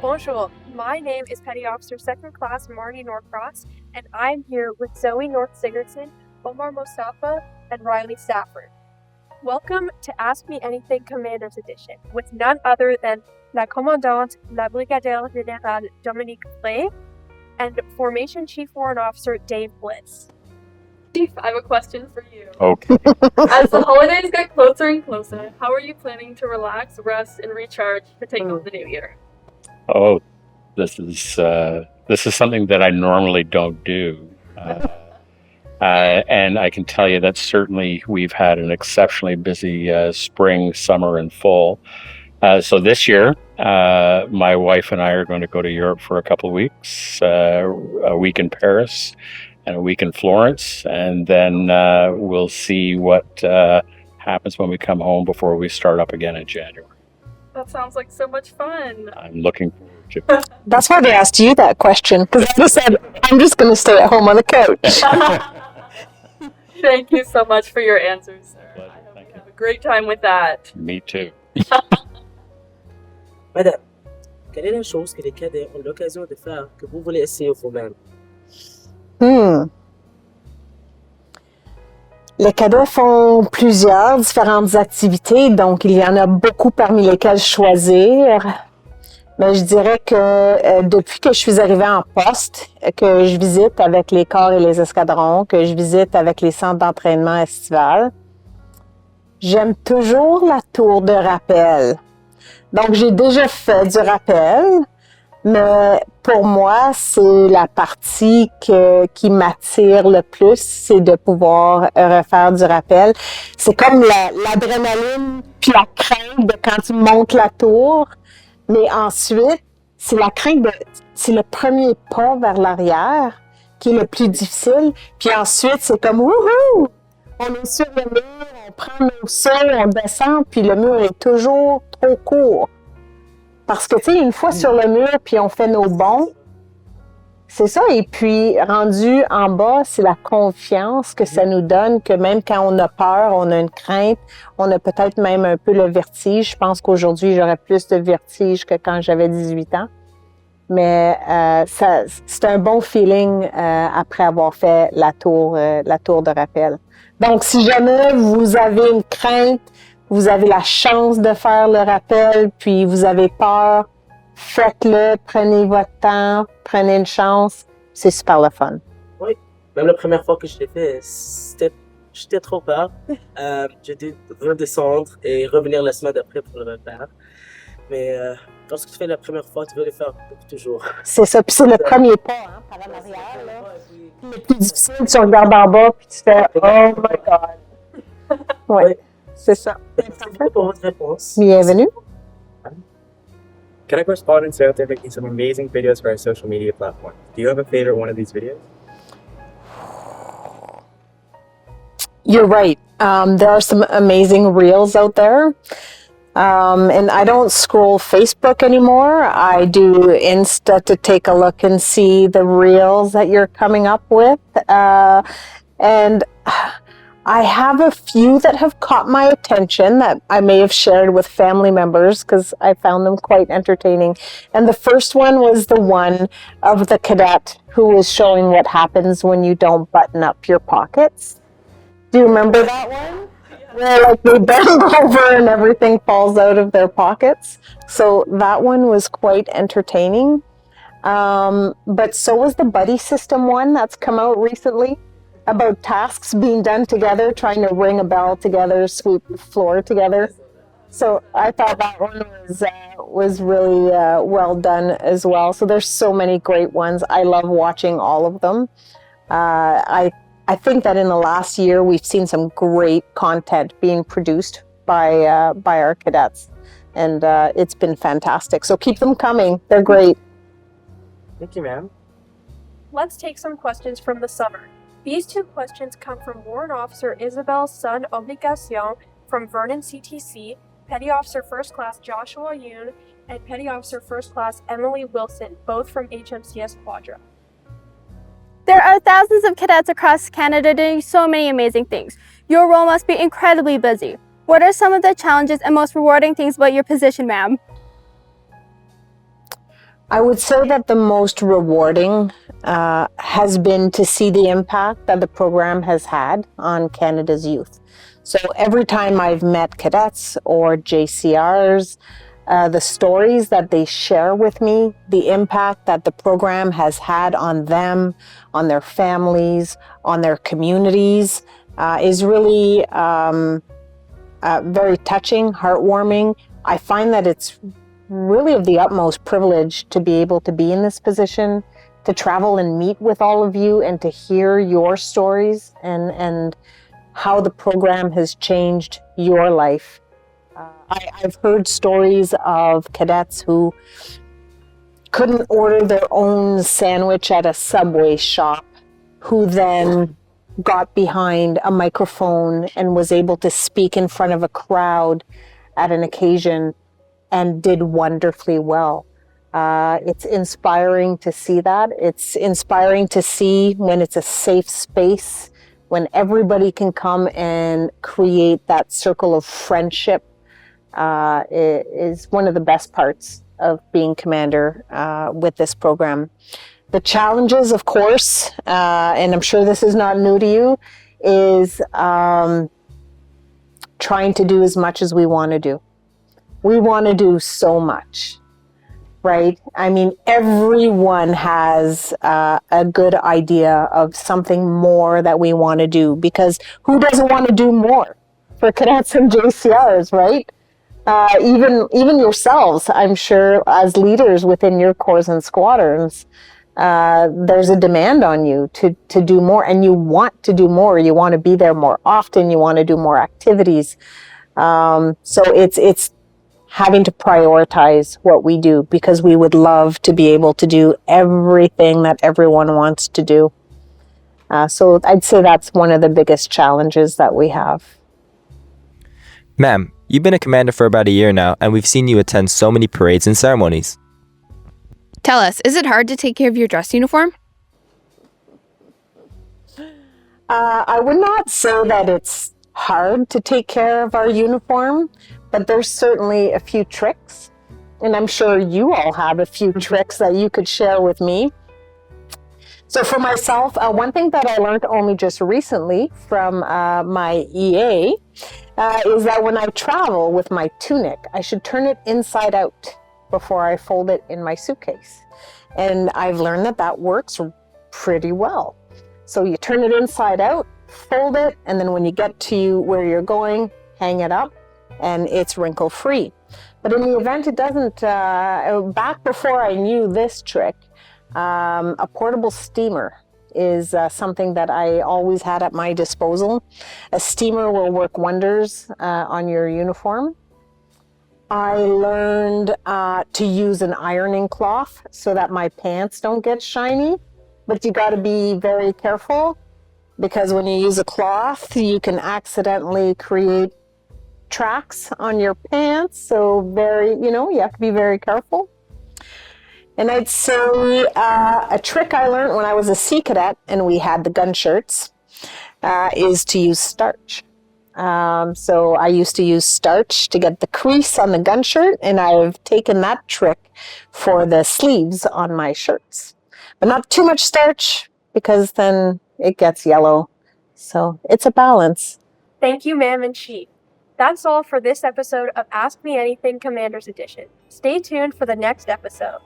Bonjour, my name is Petty Officer 2nd Class Marney Norcross, and I'm here with Zoe Noort Sigurdson, Omar Mostafa, and Riley Stafford. Welcome to Ask Me Anything Commander's Edition, with none other than la commandante, la brigadier générale Bgén Brais, and Formation Chief Warrant Officer Bgén Brais. Chief, I have a question for you. Okay. As the holidays get closer and closer, how are you planning to relax, rest, and recharge to take on the new year? Oh, this is something that I normally don't do. And I can tell you that certainly we've had an exceptionally busy spring, summer, and fall. So this year, my wife and I are going to go to Europe for a couple of weeks, a week in Paris and a week in Florence, and then we'll see what happens when we come home before we start up again in January. That sounds like so much fun. I'm looking forward to it. That's why they asked you that question, because I just said, I'm just going to stay at home on the couch. Thank you so much for your answers, sir. Pleasure. I hope Thank you you. have a great time with that. Me too. Madame, quelle est la chose que les cadets ont l'occasion de faire que vous voulez essayer vous-même? Les cadets font plusieurs différentes activités, donc il y en a beaucoup parmi lesquelles choisir. Mais je dirais que depuis que je suis arrivée en poste, que je visite avec les corps et les escadrons, que je visite avec les centres d'entraînement estival, j'aime toujours la tour de rappel. Donc j'ai déjà fait du rappel, mais pour moi, c'est la partie qui m'attire le plus, c'est de pouvoir refaire du rappel. C'est comme l'adrénaline puis la crainte de quand tu montes la tour. Mais ensuite, c'est la crainte c'est le premier pas vers l'arrière qui est le plus difficile. Puis ensuite, c'est comme wouhou! On est sur le mur, on prend nos sauts, on descend, puis le mur est toujours trop court. Parce que, tu sais, une fois sur le mur, puis on fait nos bonds, c'est ça. Et puis, rendu en bas, c'est la confiance que ça nous donne, que même quand on a peur, on a une crainte, on a peut-être même un peu le vertige. Je pense qu'aujourd'hui, j'aurais plus de vertige que quand j'avais 18 ans. Mais c'est un bon feeling après avoir fait la tour de rappel. Donc, si jamais vous avez une crainte, vous avez la chance de faire le rappel, puis vous avez peur, faites-le, prenez votre temps, prenez une chance, c'est super le fun. Oui, même la première fois que je l'ai fait, j'étais trop peur. J'ai dû redescendre et revenir la semaine d'après pour le refaire. Mais lorsque tu fais la première fois, tu veux le faire pour toujours. C'est ça, puis c'est le premier pas, hein, par en arrière, là. Le plus difficile, tu regardes en bas, puis tu fais « Oh my God! » Oui, c'est ça. Merci beaucoup pour votre réponse. Bienvenue. Cadet Correspondents are out there making some amazing videos for our social media platform. Do you have a favorite one of these videos? You're right. There are some amazing reels out there. And I don't scroll Facebook anymore. I do Insta to take a look and see the reels that you're coming up with. And I have a few that have caught my attention that I may have shared with family members because I found them quite entertaining. And the first one was the one of the cadet who was showing what happens when you don't button up your pockets. Do you remember that one? Where like they bend over and everything falls out of their pockets. So that one was quite entertaining. But so was the buddy system one that's come out recently about tasks being done together, trying to ring a bell together, sweep the floor together. So I thought that one was really well done as well. So there's so many great ones. I love watching all of them. I think that in the last year we've seen some great content being produced by our cadets, and it's been fantastic. So keep them coming. They're great. Thank you, ma'am. Let's take some questions from the summer. These two questions come from Warrant Officer Isabelle Sun Obligation from Vernon CTC, Petty Officer First Class Joshua Yoon, and Petty Officer First Class Emily Wilson, both from HMCS Quadra. There are thousands of cadets across Canada doing so many amazing things. Your role must be incredibly busy. What are some of the challenges and most rewarding things about your position, ma'am? I would say that the most rewarding has been to see the impact that the program has had on Canada's youth. So every time I've met cadets or JCRs, the stories that they share with me, the impact that the program has had on them, on their families, on their communities, is really very touching, heartwarming. I find that it's really of the utmost privilege to be able to be in this position, to travel and meet with all of you and to hear your stories and how the program has changed your life. I've heard stories of cadets who couldn't order their own sandwich at a Subway shop, who then got behind a microphone and was able to speak in front of a crowd at an occasion and did wonderfully well. It's inspiring to see that. It's inspiring to see when it's a safe space, when everybody can come and create that circle of friendship. It is one of the best parts of being commander with this program. The challenges, of course, and I'm sure this is not new to you, is trying to do as much as we want to do. We want to do so much, right? I mean, everyone has a good idea of something more that we want to do, because who doesn't want to do more for cadets and JCRs, right? Even yourselves, I'm sure, as leaders within your corps and squadrons, there's a demand on you to do more, and you want to do more. You want to be there more often. You want to do more activities. So it's having to prioritize what we do, because we would love to be able to do everything that everyone wants to do. So I'd say that's one of the biggest challenges that we have. Ma'am, you've been a commander for about a year now, and we've seen you attend so many parades and ceremonies. Tell us, is it hard to take care of your dress uniform? I would not say that it's hard to take care of our uniform, but there's certainly a few tricks, and I'm sure you all have a few tricks that you could share with me. So for myself, one thing that I learned only just recently from my EA is that when I travel with my tunic, I should turn it inside out before I fold it in my suitcase. And I've learned that that works pretty well. So you turn it inside out, fold it, and then when you get to where you're going, hang it up, and it's wrinkle free. But in the event it doesn't, back before I knew this trick, a portable steamer is something that I always had at my disposal. A steamer will work wonders on your uniform. I learned to use an ironing cloth so that my pants don't get shiny, but you got to be very careful, because when you use a cloth, you can accidentally create tracks on your pants. So you have to be very careful. And I'd say a trick I learned when I was a Sea Cadet and we had the gun shirts is to use starch. So I used to use starch to get the crease on the gun shirt, and I've taken that trick for the sleeves on my shirts. But not too much starch, because then it gets yellow. So it's a balance. Thank you, Ma'am and Chief. That's all for this episode of Ask Me Anything Commander's Edition. Stay tuned for the next episode.